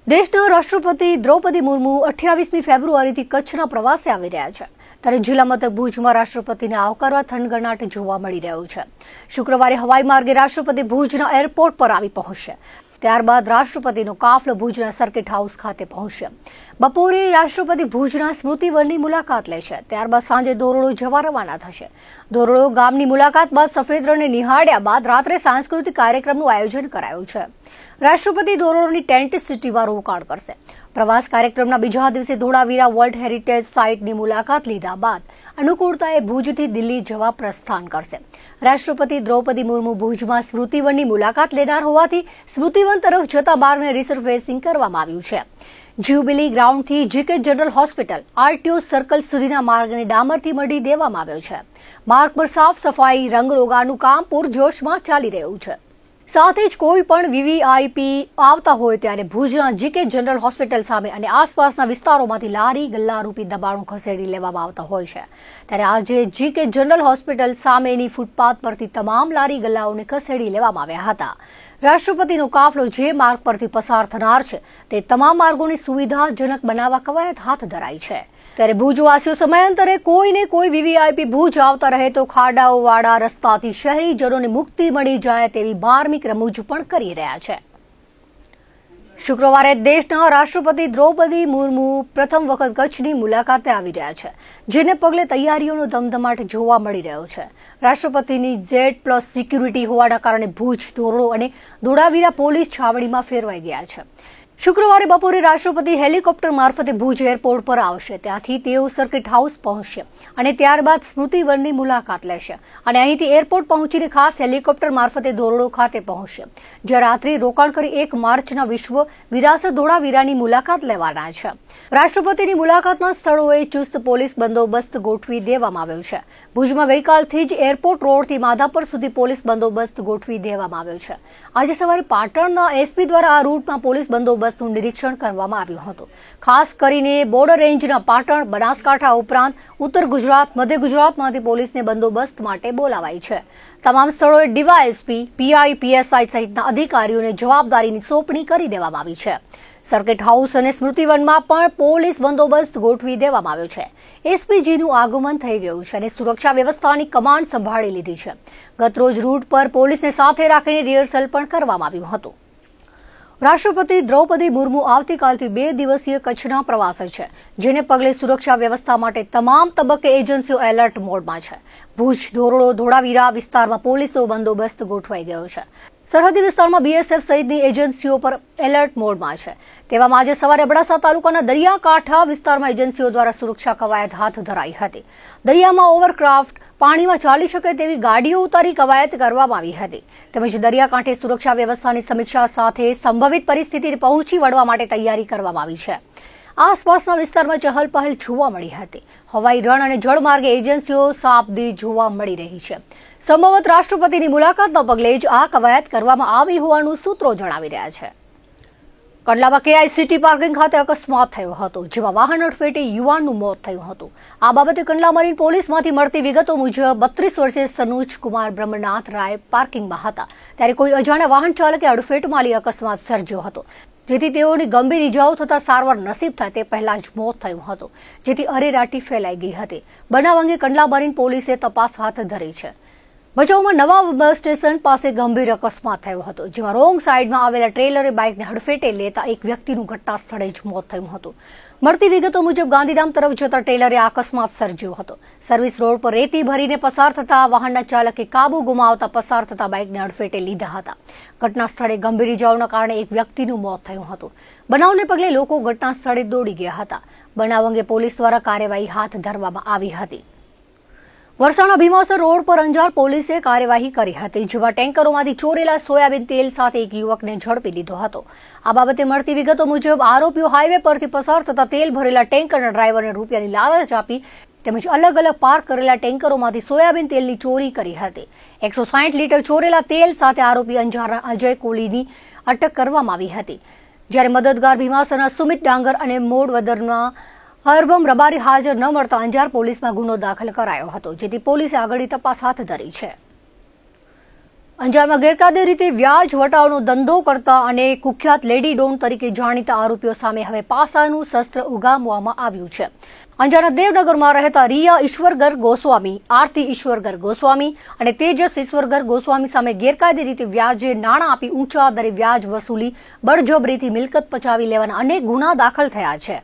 દેશના રાષ્ટ્રપતિ દ્રૌપદી મુર્મુ 28મી ફેબ્રુઆરીથી કચ્છના પ્રવાસે આવી રહ્યા છે. ત્યારે જિલ્લા મથક ભુજમાં રાષ્ટ્રપતિને આવકારવા થનગનાટ જોવા મળી રહ્યો છે. શુક્રવારે હવાઈ માર્ગે રાષ્ટ્રપતિ ભુજના એરપોર્ટ પર આવી પહોંચશે. ત્યારબાદ રાષ્ટ્રપતિનો કાફલો ભુજના સર્કિટ હાઉસ ખાતે પહોંચશે. બપોરે રાષ્ટ્રપતિ ભુજના સ્મૃતિવનની મુલાકાત લેશે. ત્યારબાદ સાંજે દોરડો જવા રવાના થશે. દોરડો ગામની મુલાકાત બાદ સફેદ રણને નિહાળ્યા બાદ રાત્રે સાંસ્કૃતિક કાર્યક્રમનું આયોજન કરાયું છે. રાષ્ટ્રપતિ દોરડોની ટેન્ટ સિટીમાં રોકાણ કરશે. પ્રવાસ કાર્યક્રમના બીજા દિવસે ધોળાવીરા વર્લ્ડ હેરિટેજ સાઇટની મુલાકાત લીધા બાદ અનુકૂળતાએ ભુજથી દિલ્હી જવા પ્રસ્થાન કરશે. રાષ્ટ્રપતિ દ્રૌપદી મુર્મુ ભુજમાં સ્મૃતિવનની મુલાકાત લેનાર હોવાથી સ્મૃતિવન તરફ જતા માર્ગને રિસર્ફેસિંગ કરવામાં આવ્યું છે. જ્યુબિલી ગ્રાઉન્ડથી GK general hospital RTO circle સુધીના માર્ગને ડામરથી મઢી દેવામાં આવ્યો છે. માર્ગ પર સાફ સફાઈ રંગરોગાનું કામ પૂરજોશમાં ચાલી રહ્યું છે. સાથે જ કોઈ પણ વીવીઆઈપી આવતા હોય ત્યારે ભુજના જીકે જનરલ હોસ્પિટલ સામે અને આસપાસના વિસ્તારોમાંથી લારી ગલ્લારૂપી દબાણો ખસેડી લેવામાં આવતા હોય છે. ત્યારે આજે જીકે જનરલ હોસ્પિટલ સામેની ફૂટપાથ પરથી તમામ લારી ગલ્લાઓને ખસેડી લેવામાં આવ્યા હતા. રાષ્ટ્રપતિનો કાફલો જે માર્ગ પરથી પસાર થનાર છે તે તમામ માર્ગોને સુવિધાજનક બનાવવા કવાયત હાથ ધરાઈ છે. ત્યારે ભુજવાસીઓ સમયાંતરે કોઈને કોઈ વીવીઆઈપી ભુજ આવતા રહે તો ખાડાઓવાળા રસ્તાથી શહેરીજનોને મુક્તિ મળી જાય તેવી માર્મિક રમૂજ પણ કરી રહ્યા છે. શુક્રવારે દેશના રાષ્ટ્રપતિ દ્રૌપદી મુર્મુ પ્રથમ વખત કચ્છની મુલાકાતે આવી રહ્યા છે, જેને પગલે તૈયારીઓનો ધમધમાટ જોવા મળી રહ્યો છે. રાષ્ટ્રપતિની Z+ સિક્યુરિટી હોવાના કારણે ભુજ, ધોરડો અને ધોળાવીરા પોલીસ છાવણીમાં ફેરવાઈ ગયા છે. શુક્રવારે બપોરે રાષ્ટ્રપતિ હેલિકોપ્ટર મારફતે ભુજ એરપોર્ટ પર આવશે. ત્યાંથી તેઓ સર્કિટ હાઉસ પહોંચશે અને ત્યારબાદ સ્મૃતિવનની મુલાકાત લેશે અને અહીંથી એરપોર્ટ પહોંચીને ખાસ હેલિકોપ્ટર મારફતે ધોરડો ખાતે પહોંચશે, જ્યાં રાત્રિ રોકાણ કરી 1 માર્ચના વિશ્વ વિરાસત ધોળાવીરાની મુલાકાત લેવાના છે. રાષ્ટ્રપતિની મુલાકાતના સ્થળોએ ચુસ્ત પોલીસ બંદોબસ્ત ગોઠવી દેવામાં આવ્યો છે. ભુજમાં ગઈકાલથી જ એરપોર્ટ રોડથી માધાપર સુધી પોલીસ બંદોબસ્ત ગોઠવી દેવામાં આવ્યો છે. આજે સવારે પાટણના એસપી દ્વારા આ રૂટમાં પોલીસ બંદોબસ્તનું નિરીક્ષણ કરવામાં આવ્યું હતું. ખાસ કરીને બોર્ડર રેન્જના પાટણ, બનાસકાંઠા ઉપરાંત ઉત્તર ગુજરાત, મધ્ય ગુજરાતમાંથી પોલીસને બંદોબસ્ત માટે બોલાવાઈ છે. તમામ સ્થળોએ ડીવાયએસપી, પીઆઈ, પીએસઆઈ સહિતના અધિકારીઓને જવાબદારીની સોંપણી કરી દેવામાં આવી છે. સર્કિટ હાઉસ અને સ્મૃતિવનમાં પણ પોલીસ બંદોબસ્ત ગોઠવી દેવામાં આવ્યો છે. એસપીજીનું આગમન થઈ ગયું છે અને સુરક્ષા વ્યવસ્થાની કમાન્ડ સંભાળી લીધી છે. ગતરોજ રૂટ પર પોલીસને સાથે રાખીને રિહર્સલ પણ કરવામાં આવ્યું હતું. રાષ્ટ્રપતિ દ્રૌપદી મુર્મુ આવતીકાલથી 2 દિવસીય કચ્છના પ્રવાસે છે, જેને પગલે સુરક્ષા વ્યવસ્થા માટે તમામ તબક્કે એજન્સીઓ એલર્ટ મોડમાં છે. ભુજ, ધોરડો, ધોળાવીરા વિસ્તારમાં પોલીસનો બંદોબસ્ત ગોઠવાઈ ગયો છે. સરહદી વિસ્તારમાં બીએસએફ સહિતની એજન્સીઓ પર એલર્ટ મોડમાં છે. તેવામાં આજે સવારે અબડાસા તાલુકાના દરિયાકાંઠા વિસ્તારમાં એજન્સીઓ દ્વારા સુરક્ષા કવાયત હાથ ધરાઈ હતી. દરિયામાં ઓવરક્રાફ્ટ, પાણીમાં ચાલી શકે તેવી ગાડીઓ ઉતારી કવાયત કરવામાં આવી હતી. તેમજ દરિયાકાંઠે સુરક્ષા વ્યવસ્થાની સમીક્ષા સાથે સંભવિત પરિસ્થિતિને પહોંચી વળવા માટે તૈયારી કરવામાં આવી છે. આસપાસના વિસ્તારમાં ચહલપહલ જોવા મળી હતી. હવાઈ, રણ અને જળમાર્ગે એજન્સીઓ સાબદી જોવા મળી રહી છે. સંભવત રાષ્ટ્રપતિની મુલાકાતના પગલે જ આ કવાયત કરવામાં આવી હોવાનું સૂત્રો જણાવી રહ્યા છે. કંડલામાં કેઆઈસીટી પાર્કિંગ ખાતે અકસ્માત થયો હતો, જેમાં વાહન અડફેટે યુવાનનું મોત થયું હતું. આ બાબતે કંડલા મરીન પોલીસમાંથી મળતી વિગતો મુજબ 32 વર્ષીય સનુજ કુમાર બ્રહ્મનાથ રાય પાર્કિંગમાં હતા ત્યારે કોઈ અજાણ્યા વાહન ચાલકે અડફેટમાં લઈ અકસ્માત સર્જ્યો હતો, જેથી તેઓની ગંભીર ઇજાઓ થતા સારવાર નસીબ થાય તે પહેલા જ મોત થયું હતું, જેથી અરેરાટી ફેલાઈ ગઈ હતી. બનાવ અંગે કંડલા મરીન પોલીસે તપાસ હાથ ધરી છે. ભચાઉમાં નવા બસ સ્ટેશન પાસે ગંભીર અકસ્માત થયો હતો, જેમાં રોંગ સાઈડમાં આવેલા ટ્રેલરે બાઇકને હડફેટે લેતા એક વ્યક્તિનું ઘટના સ્થળે જ મોત થયું હતું. મળતી વિગતો મુજબ ગાંધીધામ તરફ જતા ટ્રેલરે અકસ્માત સર્જ્યો હતો. સર્વિસ રોડ પર રેતી ભરીને પસાર થતા વાહનના ચાલકે કાબુ ગુમાવતા પસાર થતા બાઇકને હડફેટે લીધા હતા. ઘટના સ્થળે ગંભીર ઇજાઓના કારણે એક વ્યક્તિનું મોત થયું હતું. બનાવને પગલે લોકો ઘટના સ્થળે દોડી ગયા હતા. બનાવ અંગે પોલીસ દ્વારા કાર્યવાહી હાથ ધરવામાં આવી હતી. વરસાણા ભીમાસર રોડ પર અંજાર પોલીસે કાર્યવાહી કરી હતી, જેમાં ટેન્કરોમાંથી ચોરેલા સોયાબીન તેલ સાથે એક યુવકને ઝડપી લીધો હતો. આ બાબતે મળતી વિગતો મુજબ આરોપીઓ હાઈવે પરથી પસાર થતા તેલ ભરેલા ટેન્કરના ડ્રાઈવરને રૂપિયાની લાલચ આપી તેમજ અલગ અલગ પાર્ક કરેલા ટેન્કરોમાંથી સોયાબીન તેલની ચોરી કરી હતી. 160 લીટર ચોરેલા તેલ સાથે આરોપી અંજારના અજય કોહલીની અટક કરવામાં આવી હતી, જ્યારે મદદગાર ભીમાસરના સુમિત ડાંગર અને મોડવદરના હરબમ રબારી હાજર ન મળતા અંજાર પોલીસમાં ગુનો દાખલ કરાયો હતો, જેથી પોલીસે આગળની તપાસ હાથ ધરી છે. અંજારમાં ગેરકાયદે રીતે વ્યાજ વટાવનો ધંધો કરતા અને કુખ્યાત લેડી ડોન તરીકે જાણીતા આરોપીઓ સામે હવે પાસાનું શસ્ત્ર ઉગામવામાં આવ્યું છે. અંજારના દેવનગરમાં રહેતા રિયા ઈશ્વરગર ગોસ્વામી, આરતી ઈશ્વરગર ગોસ્વામી અને તેજસ ઈશ્વરગર ગોસ્વામી સામે ગેરકાયદે રીતે વ્યાજે નાણાં આપી ઊંચા દરે વ્યાજ વસૂલી બળજબરીથી મિલકત પચાવી લેવાના અનેક ગુના દાખલ થયા છે,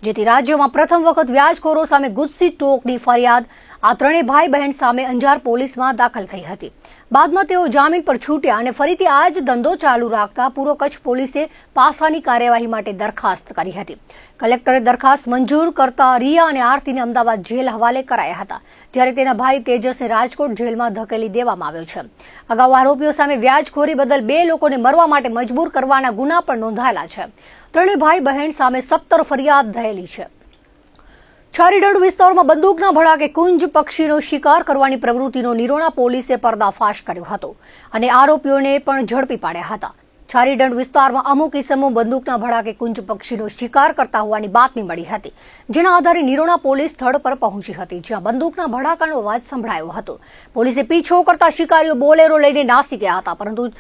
જેથી રાજ્યમાં પ્રથમ વખત વ્યાજખોરો સામે ગુસ્સી ટોકની ફરિયાદ આ ત્રણેય ભાઈ બહેન સામે અંજાર પોલીસમાં દાખલ થઈ હતી. બાદમાં તેઓ જામીન પર છૂટ્યા અને ફરીથી આ જ ધંધો ચાલુ રાખતા પૂર્વ કચ્છ પોલીસે પાસાની કાર્યવાહી માટે દરખાસ્ત કરી હતી. કલેક્ટરે દરખાસ્ત મંજૂર કરતા રિયા અને આરતીને અમદાવાદ જેલ હવાલે કરાયા હતા, જ્યારે તેના ભાઈ તેજસને રાજકોટ જેલમાં ધકેલી દેવામાં આવ્યો છે. અગાઉ આરોપીઓ સામે વ્યાજખોરી બદલ 2 લોકોને મરવા માટે મજબૂર કરવાના ગુના પણ નોંધાયેલા છે. ત્રણેય ભાઈ બહેન સામે 17 ફરિયાદ થયેલી છે. છારીડંડ વિસ્તારમાં બંદૂકના ભડાકે કુંજ પક્ષીનો શિકાર કરવાની પ્રવૃત્તિનો નિરોણા પોલીસે પર્દાફાશ કર્યો હતો અને આરોપીઓને પણ ઝડપી પાડ્યા હતા. છારીડંડ વિસ્તારમાં અમુક ઇસમો બંદૂકના ભડાકે કુંજ પક્ષીનો શિકાર કરતા હોવાની બાતમી મળી હતી, જેના આધારે નિરોણા પોલીસ સ્થળ પર પહોંચી હતી, જ્યાં બંદૂકના ભડાકાનો અવાજ સંભળાયો હતો. પોલીસે પીછો કરતા શિકારીઓ બોલેરો લઈને નાસી ગયા હતા, પરંતુ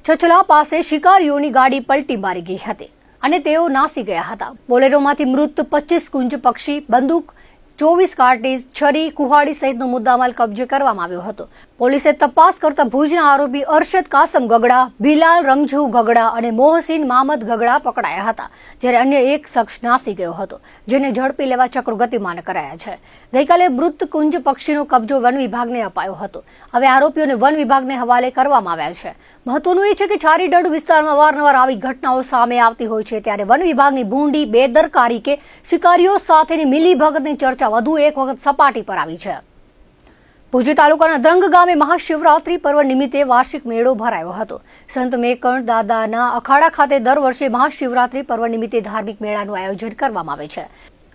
છછલા પાસે શિકારીઓની ગાડી પલટી મારી ગઈ હતી અને તેઓ નાસી ગયા હતા. બોલેરોમાંથી મૃત 25 કુંજ પક્ષી, બંદૂક, 24 કાર્ટીજ, છરી, કુહાડી સહિતનો મુદ્દામાલ કબજે કરવામાં આવ્યો હતો. પોલીસે તપાસ કરતા ભુજના આરોપી અરશદ કાસમ ગગડા, બિલાલ રમઝુ ગગડા અને મોહસિન મામદ ગગડા પકડાયા હતા, જ્યારે અન્ય એક શખ્સ નાસી ગયો હતો, જેને ઝડપી લેવા ચક્રો ગતિમાન કરાયા છે. ગઈકાલે મૃત કુંજ પક્ષીનો કબજો વન વિભાગને અપાયો હતો. હવે આરોપીઓને વન વિભાગને હવાલે કરવામાં આવ્યા છે. મહત્વનું એ છે કે છારીડંડ વિસ્તારમાં અવારનવાર આવી ઘટનાઓ સામે આવતી હોય છે, ત્યારે વન વિભાગની ભૂંડી બેદરકારી કે શિકારીઓ સાથેની મિલીભગતની ચર્ચા વધુ એક વખત સપાટી પર આવી છે. ભુજ તાલુકાના દ્રંગ ગામે મહાશિવરાત્રી પર્વ નિમિત્તે વાર્ષિક મેળો ભરાયો હતો. સંત મેકણ દાદાના અખાડા ખાતે દર વર્ષે મહાશિવરાત્રી પર્વ નિમિત્તે ધાર્મિક મેળાનું આયોજન કરવામાં આવે છે.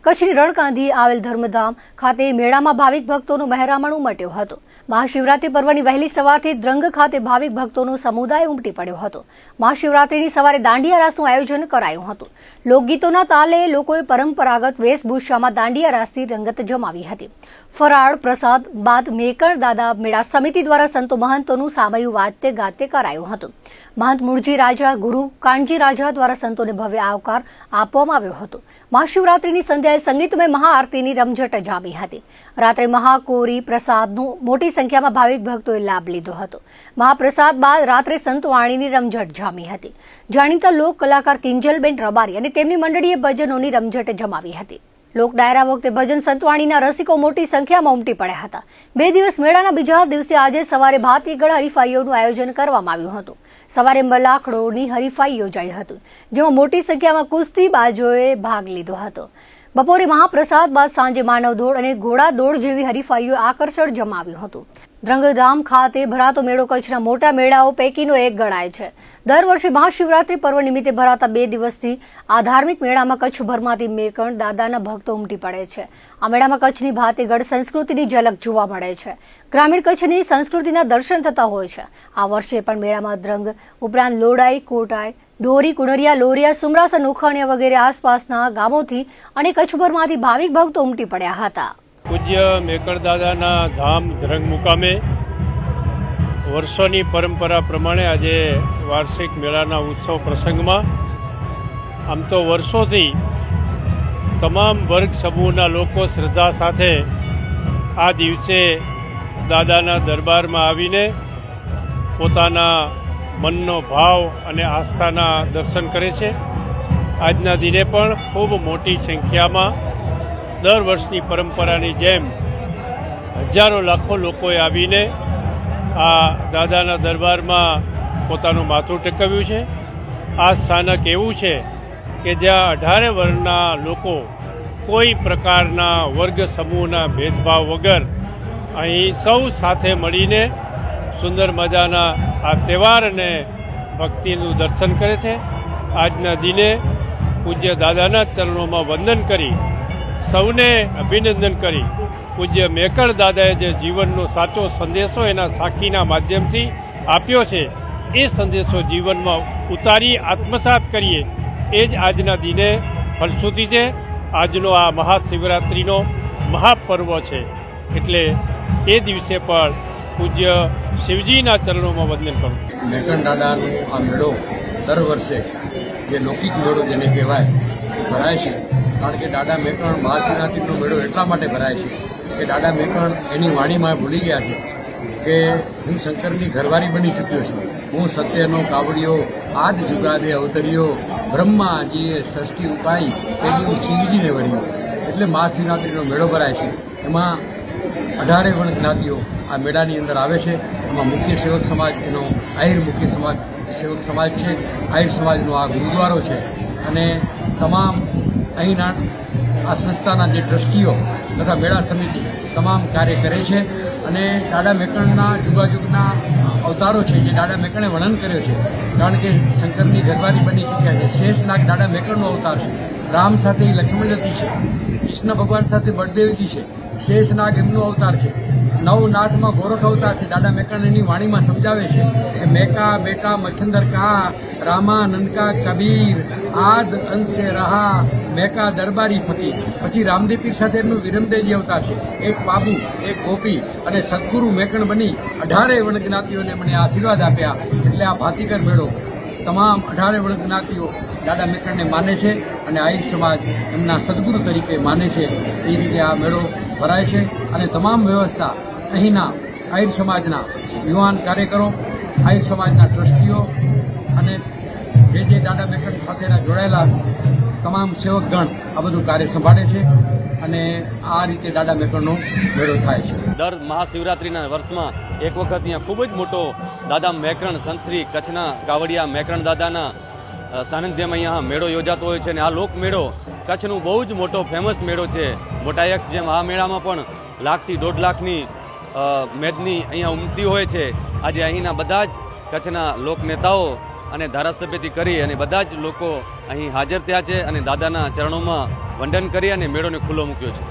કચ્છની રણકાંધી આવેલ ધર્મધામ ખાતે મેળામાં ભાવિક ભક્તોનો મહેરામણ ઉમટ્યો હતો. મહાશિવરાત્રી પર્વની વહેલી સવારથી દ્રંગ ખાતે ભાવિક ભક્તોનો સમુદાય ઉમટી પડ્યો હતો. મહાશિવરાત્રીની સવારે દાંડિયા રાસનું આયોજન કરાયું હતું. લોકગીતોના તાલે લોકોએ પરંપરાગત વેશભૂષામાં દાંડિયા રાસની રંગત જમાવી હતી. ફરાળ પ્રસાદ બાદ મેકણ દાદા મેળા સમિતિ દ્વારા સંતો મહંતોનું સામયું વાજતે ગાતે કરાયું હતું. મહંત મૂળજી રાજા, ગુરુ કાનજી રાજા દ્વારા સંતોને ભવ્ય આવકાર આપવામાં આવ્યો હતો. મહાશિવરાત્રીની સંધ્યાએ સંગીતમય મહાઆરતીની રમઝટ જામી હતી. રાત્રે મહાકોરી પ્રસાદનો મોટી સંખ્યામાં ભાવિક ભક્તોએ લાભ લીધો હતો. મહાપ્રસાદ બાદ રાત્રે સંતવાણીની રમઝટ જામી હતી. જાણીતા લોક કલાકાર કિંજલબેન રબારી અને તેમની મંડળીએ ભજનોની રમઝટ જમાવી હતી. લોક ડાયરા વખતે ભજન સંતવાણીના રસિકો મોટી સંખ્યામાં ઉમટી પડ્યા હતા. 2 દિવસ મેળાના બીજા દિવસે આજે સવારે ભાતીગળ હરીફાઈઓનું આયોજન કરવામાં આવ્યું હતું. સવારે મલાખડોની હરીફાઈ યોજાઈ હતી, જેમાં મોટી સંખ્યામાં કુસ્તીબાજોએ ભાગ લીધો હતો. બપોરે મહાપ્રસાદ બાદ સાંજે માનવ દોડ અને ઘોડા દોડ જેવી હરીફાઈઓ આકર્ષણ જમાવ્યું હતું. દ્રંગધામ ખાતે ભરાતો મેળો કચ્છના મોટા મેળાઓ પૈકીનો એક ગણાય છે. દર વર્ષે મહાશિવરાત્રી પર્વ નિમિત્તે ભરાતા 2 દિવસથી આ ધાર્મિક મેળામાં કચ્છભરમાંથી મેકણ દાદાના ભક્તો ઉમટી પડે છે. આ મેળામાં કચ્છની ભાતીગળ સંસ્કૃતિની ઝલક જોવા મળે છે. ગ્રામીણ કચ્છની સંસ્કૃતિના દર્શન થતા હોય છે. આ વર્ષે પણ મેળામાં દ્રંગ ઉપરાંત લોડાઈ, કોટાઈ, ડોરી, કુણરિયા, લોરિયા, સુમરાસા, નોખાણીયા વગેરે આસપાસના ગામોથી અને કચ્છભરમાંથી ભાવિક ભક્તો ઉમટી પડ્યા હતા. પૂજ્ય મેકણ દાદાના ધામ દ્રંગ મુકામે વર્ષોની પરંપરા પ્રમાણે આજે વાર્ષિક મેળાના ઉત્સવ પ્રસંગમાં આમ તો વર્ષોથી તમામ વર્ગ સમૂહના લોકો શ્રદ્ધા સાથે આ દિવસે દાદાના દરબારમાં આવીને પોતાના મનનો ભાવ અને આસ્થાના દર્શન કરે છે. આજના દિને પણ ખૂબ મોટી સંખ્યામાં દર વર્ષની પરંપરાની જેમ હજારો લાખો લોકોએ આવીને આ દાદાના દરબારમાં પોતાનું માથું ટેકવ્યું છે. આ સ્થાનક એવું છે કે જ્યાં 18 વર્ગના લોકો કોઈ પ્રકારના વર્ગ સમૂહના ભેદભાવ વગર અહીં સૌ સાથે મળીને સુંદર મજાના આ તહેવાર અને ભક્તિનું દર્શન કરે છે. આજના દિને પૂજ્ય દાદાના ચરણોમાં વંદન કરી સૌને અભિનંદન કરી પૂજ્ય મેકણ દાદાએ જે જીવનનો સાચો સંદેશો એના સાખીના માધ્યમથી આપ્યો છે એ સંદેશો જીવનમાં ઉતારી આત્મસાત કરીએ એ જ આજના દિને ફલશ્રુતિ છે. આજનો આ મહાશિવરાત્રિનો મહાપર્વ છે, એટલે એ દિવસે પણ પૂજ્ય શિવજીના ચરણોમાં વંદન કરું. મેકણ દાદાનો આ મેળો દર વર્ષે જે લૌકિક મેળો જેને કહેવાય એ ભરાય છે. કારણ કે દાદા મેકણ મહાશિવરાત્રિનો મેળો એટલા માટે ભરાય છે કે દાદા મેકણ એની વાણીમાં ભૂલી ગયા છે કે હું શંકરની ઘરવાળી બની ચૂક્યો છું, હું સત્યનો કાવડિયો, આદ જુગાદે અવતર્યો, બ્રહ્માજીએ ષષ્ઠી ઉપાઈ તેથી હું શિવજીને વર્યો. એટલે મહાશિવરાત્રિનો મેળો ભરાય છે. એમાં 18 વર્ણ જ્ઞાતિઓ આ મેળાની અંદર આવે છે. એમાં મુખ્ય સેવક સમાજ એનો આહિર મુખ્ય સમાજ સેવક સમાજ છે. આહિર સમાજનો આ ગુરુદ્વારો છે અને તમામ અહીંના આ સંસ્થાના જે ટ્રસ્ટીઓ તથા મેળા સમિતિ તમામ કાર્ય કરે છે અને દાદા મેકણના જુગાજુગના અવતારો છે જે દાદા મેકણે વર્ણન કર્યો છે. કારણ કે શંકરની ઘરવાળી બની ચૂક્યા છે. શેષનાગ દાદા મેકણનો અવતાર છે. રામ સાથે લક્ષ્મણજી છે, કૃષ્ણ ભગવાન સાથે બળદેવજી છે, શેષનાગ એમનો અવતાર છે. નવનાથમાં ગોરખ અવતાર છે. દાદા મેકણ એની વાણીમાં સમજાવે છે કે મેકા બેટા મચ્છંદર કા, રામા નનકા કબીર, આદ અંશે રહા, મેકા દરબારી ફકીર. પછી રામદેવ પીર સાથે એમનું વિરમદેવજી અવતાર છે. એક બાબુ, એક ગોપી અને સદગુરુ મેકણ બની 18 વર્ણ જ્ઞાતિઓને મને આશીર્વાદ આપ્યા. એટલે આ ભાતીગર મેળો તમામ 18 વર્ણ જ્ઞાતિઓ દાદા મેકણને માને છે અને આહિર સમાજ એમના સદગુરુ તરીકે માને છે. એ રીતે આ મેળો ભરાય છે અને તમામ વ્યવસ્થા અહીંના આહિર સમાજના યુવાન કાર્યકરો, આહિર સમાજના ટ્રસ્ટીઓ અને જે દાદા મેકણ સાથેના જોડાયેલા તમામ સેવકગણ આ બધું કાર્ય સંભાળે છે અને આ રીતે દાદા મેકણનો મેળો થાય છે. દર મહાશિવરાત્રિના વર્ષમાં એક વખત અહીંયા ખૂબ જ મોટો દાદા મેકરણ સંતશ્રી કચ્છના કાવડિયા મેકરણ દાદાના સાનિધ્યમાં અહીંયા મેળો યોજાતો હોય છે અને આ લોક મેળો કચ્છનું બહુ જ મોટો ફેમસ મેળો છે. મોટા યક્ષ જેમ આ મેળામાં પણ 1 થી 1.5 લાખની મેદની અહીંયા ઉમટી હોય છે. આજે અહીંના બધા જ કચ્છના લોક નેતાઓ અને ધારાસભ્યથી કરી અને બધા જ લોકો અહીં હાજર થયા છે અને દાદાના ચરણોમાં વંદન કરી અને મેળોને ખુલ્લો મૂક્યો છે.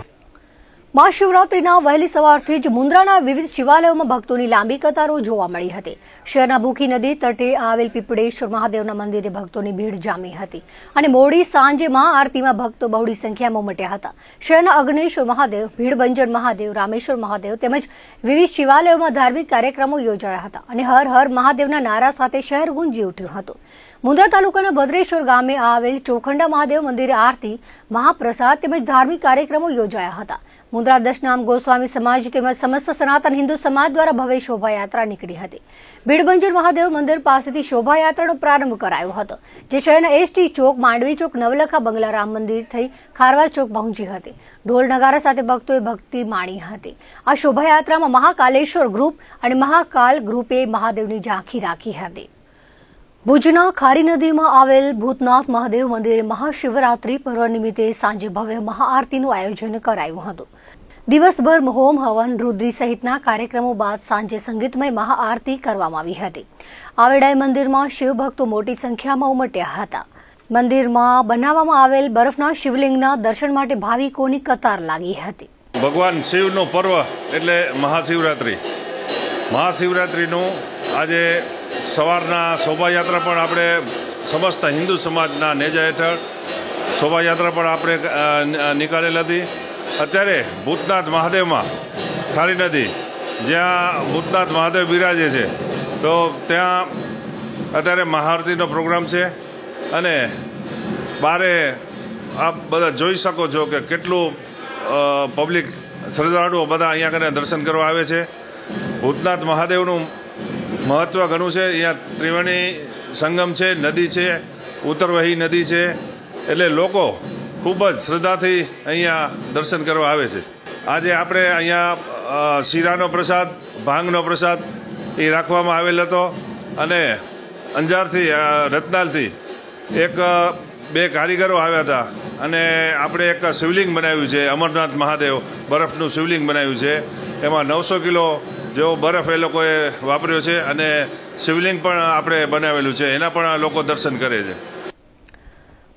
મહાશિવરાત્રીના વહેલી સવારથી જ મુન્દ્રાના વિવિધ શિવાલયોમાં ભક્તોની લાંબી કતારો જોવા મળી હતી. શહેરના ભૂખી નદી તટે આવેલ પીપળેશ્વર મહાદેવના મંદિરે ભક્તોની ભીડ જામી હતી અને મોડી સાંજે મહાઆરતીમાં ભક્તો બહોળી સંખ્યામાં ઉમટ્યા હતા. શહેરના અગ્નેશ્વર મહાદેવ, ભીડભંજન મહાદેવ, રામેશ્વર મહાદેવ તેમજ વિવિધ શિવાલયોમાં ધાર્મિક કાર્યક્રમો યોજાયા હતા અને હર હર મહાદેવના નારા સાથે શહેર ગુંજી ઉઠ્યું હતું. મુન્દ્રા તાલુકાના ભદ્રેશ્વર ગામે આવેલ ચોખંડા મહાદેવ મંદિરે આરતી, મહાપ્રસાદ તેમજ ધાર્મિક કાર્યક્રમો યોજાયા હતા. મુન્દ્રા દશનામ ગોસ્વામી સમાજ તેમજ સમસ્ત સનાતન હિન્દુ સમાજ દ્વારા ભવ્ય શોભાયાત્રા નીકળી હતી. ભીડભંજન મહાદેવ મંદિર પાસેથી શોભાયાત્રાનો પ્રારંભ કરાયો હતો, જે શહેરના એસટી ચોક, માંડવી ચોક, નવલખા બંગલા, રામ મંદિર થઈ ખારવા ચોક પહોંચી હતી. ઢોલ નગારા સાથે ભક્તોએ ભક્તિ માણી હતી. આ શોભાયાત્રામાં મહાકાલેશ્વર ગ્રુપ અને મહાકાલ ગ્રુપે મહાદેવની ઝાંખી રાખી હતી. ભુજના ખારી નદીમાં આવેલ ભૂતનાથ મહાદેવ મંદિરે મહાશિવરાત્રી પર્વ નિમિત્તે સાંજે ભવ્ય મહાઆરતીનું આયોજન કરાયું હતું. દિવસભર હોમ હવન, રુદ્રી સહિતના કાર્યક્રમો બાદ સાંજે સંગીતમય મહાઆરતી કરવામાં આવી હતી. આ વેળાએ મંદિરમાં શિવભક્તો મોટી સંખ્યામાં ઉમટ્યા હતા. મંદિરમાં બનાવવામાં આવેલ બરફના શિવલિંગના દર્શન માટે ભાવિકોની કતાર લાગી હતી. ભગવાન શિવનો પર્વ એટલે મહાશિવરાત્રિ. મહાશિવરાત્રિનું આજે સવારના શોભાયાત્રા પણ આપણે સમસ્ત હિન્દુ સમાજના નેજા હેઠળ શોભાયાત્રા પણ આપણે નીકાળેલ હતી. અત્યારે ભૂતનાથ મહાદેવમાં ખારી નદી જ્યાં ભૂતનાથ મહાદેવ બિરાજે છે તો ત્યાં અત્યારે મહાઆરતીનો પ્રોગ્રામ છે અને બારે આપ બધા જોઈ શકો છો કે કેટલું પબ્લિક શ્રદ્ધાળુઓ બધા અહીંયા કને દર્શન કરવા આવે છે. ભૂતનાથ મહાદેવનું મહત્વ ઘણું છે. અહીંયા ત્રિવેણી સંગમ છે, નદી છે, ઉત્તરવહી નદી છે, એટલે લોકો ખૂબ જ શ્રદ્ધાથી અહીંયા દર્શન કરવા આવે છે. આજે આપણે અહીંયા શીરાનો પ્રસાદ, ભાંગનો પ્રસાદ એ રાખવામાં આવેલ હતો અને અંજારથી, રતનાલથી 2 કારીગરો આવ્યા હતા અને આપણે એક શિવલિંગ બનાવ્યું છે. અમરનાથ મહાદેવ બરફનું શિવલિંગ બનાવ્યું છે. એમાં 900 કિલો જેવો બરફ એ લોકોએ વાપર્યો છે અને શિવલિંગ પણ આપણે બનાવેલું છે. એના પણ લોકો દર્શન કરે છે.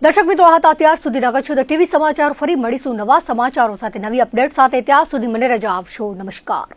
દર્શક મિત્રો, આ હતા અત્યાર સુધીના કચ્છ ટીવી સમાચાર. ફરી મળીશું નવા સમાચારો સાથે, નવી અપડેટ સાથે. ત્યાં સુધી મને રજા આપશો. નમસ્કાર.